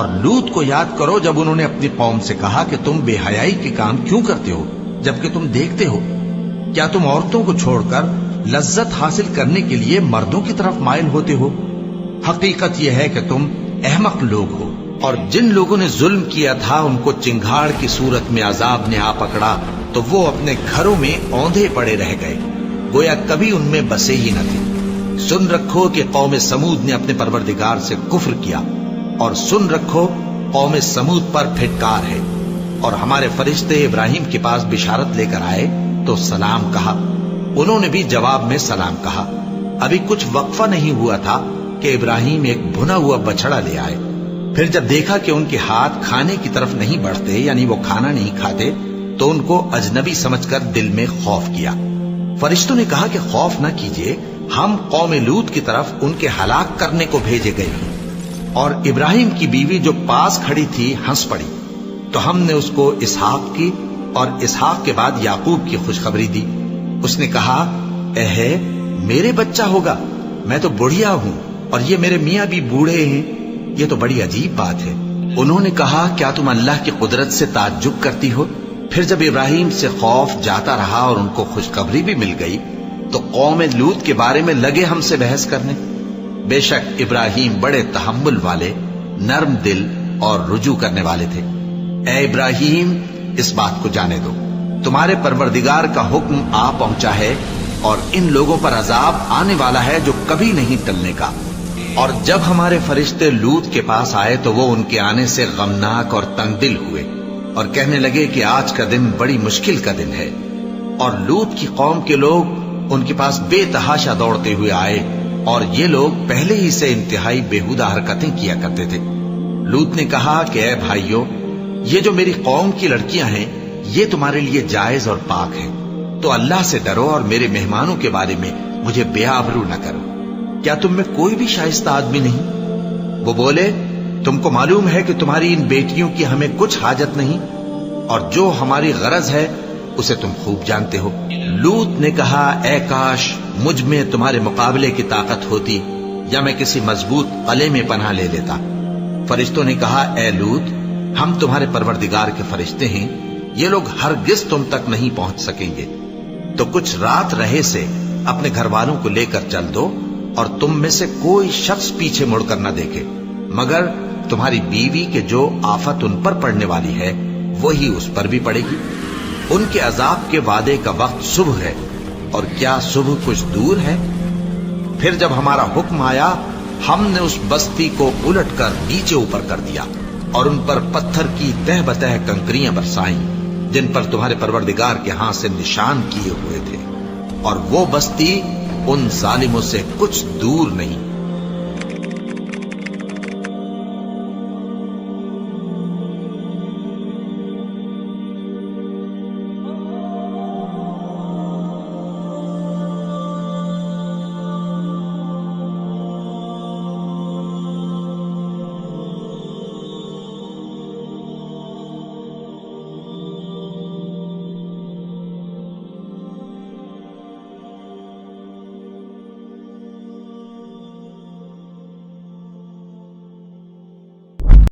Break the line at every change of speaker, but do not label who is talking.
اور لوط کو یاد کرو جب انہوں نے اپنی قوم سے کہا کہ تم بے حیائی کے کام کیوں کرتے ہو جبکہ تم دیکھتے ہو؟ کیا تم عورتوں کو چھوڑ کر لذت حاصل کرنے کے لیے مردوں کی طرف مائل ہوتے ہو؟ حقیقت یہ ہے کہ تم احمق لوگ ہو۔ اور جن لوگوں نے ظلم کیا تھا ان کو چنگھاڑ کی صورت میں عذاب نے آ پکڑا تو وہ اپنے گھروں میں اوندھے پڑے رہ گئے، گویا کبھی ان میں بسے ہی نہ تھے۔ سن رکھو کہ قوم سمود نے اپنے پروردگار سے کفر کیا، اور سن رکھو قوم سمود پر پھٹکار ہے۔ اور ہمارے فرشتے ابراہیم کے پاس بشارت لے کر آئے تو سلام کہا، انہوں نے بھی جواب میں سلام کہا۔ ابھی کچھ وقفہ نہیں ہوا تھا کہ ابراہیم ایک بھنا ہوا بچڑا لے آئے۔ پھر جب دیکھا کہ ان کے ہاتھ کھانے کی طرف نہیں بڑھتے، یعنی وہ کھانا نہیں کھاتے، تو ان کو اجنبی سمجھ کر دل میں خوف کیا۔ فرشتوں نے کہا کہ خوف نہ کیجیے، ہم قوم لوط کی طرف ان کے ہلاک کرنے کو بھیجے گئے ہیں۔ اور ابراہیم کی بیوی جو پاس کھڑی تھی ہنس پڑی، تو ہم نے اس کو اسحاق کی اور اسحاق کے بعد یعقوب کی خوشخبری دی۔ اس نے کہا، اے میرے بچہ ہوگا، میں تو بڑھیا ہوں اور یہ میرے میاں بھی بوڑھے ہیں، یہ تو بڑی عجیب بات ہے۔ انہوں نے کہا، کیا تم اللہ کی قدرت سے تعجب کرتی ہو؟ پھر جب ابراہیم سے خوف جاتا رہا اور ان کو خوشخبری بھی مل گئی تو قوم لوط کے بارے میں لگے ہم سے بحث کرنے۔ بے شک ابراہیم بڑے تحمل والے، نرم دل اور رجوع کرنے والے تھے۔ اے ابراہیم، اس بات کو جانے دو، تمہارے پروردگار کا حکم آ پہنچا ہے اور ان لوگوں پر عذاب آنے والا ہے جو کبھی نہیں ٹلنے کا۔ اور جب ہمارے فرشتے لوط کے پاس آئے تو وہ ان کے آنے سے غمناک اور تنگ دل ہوئے اور کہنے لگے کہ آج کا دن بڑی مشکل کا دن ہے۔ اور لوط کی قوم کے لوگ ان کے پاس بے تحاشا دوڑتے ہوئے آئے، اور یہ لوگ پہلے ہی سے انتہائی بیہودہ حرکتیں کیا کرتے تھے۔ لوط نے کہا کہ اے بھائیو، یہ جو میری قوم کی لڑکیاں ہیں یہ تمہارے لیے جائز اور پاک ہیں، تو اللہ سے ڈرو اور میرے مہمانوں کے بارے میں مجھے بے آبرو نہ کرو۔ کیا تم میں کوئی بھی شائستہ آدمی نہیں؟ وہ بولے، تم کو معلوم ہے کہ تمہاری ان بیٹیوں کی ہمیں کچھ حاجت نہیں، اور جو ہماری غرض ہے اسے تم خوب جانتے ہو۔ لوط نے کہا، اے کاش مجھ میں تمہارے مقابلے کی طاقت ہوتی، یا میں کسی مضبوط قلعے میں پناہ لے لیتا۔ فرشتوں نے کہا، اے لوط، ہم تمہارے پروردگار کے فرشتے ہیں، یہ لوگ ہرگز تم تک نہیں پہنچ سکیں گے، تو کچھ رات رہے سے اپنے گھر والوں کو لے کر چل دو، اور تم میں سے کوئی شخص پیچھے مڑ کر نہ دیکھے، مگر تمہاری بیوی کے جو آفت ان پر پڑنے والی ہے وہی اس پر بھی پڑے گی۔ ان کے عذاب کے وعدے کا وقت صبح ہے، اور کیا صبح کچھ دور ہے؟ پھر جب ہمارا حکم آیا، ہم نے اس بستی کو الٹ کر نیچے اوپر کر دیا، اور ان پر پتھر کی تہ بتہ کنکریاں برسائیں جن پر تمہارے پروردگار کے ہاں سے نشان کیے ہوئے تھے، اور وہ بستی ان ظالموں سے کچھ دور نہیں۔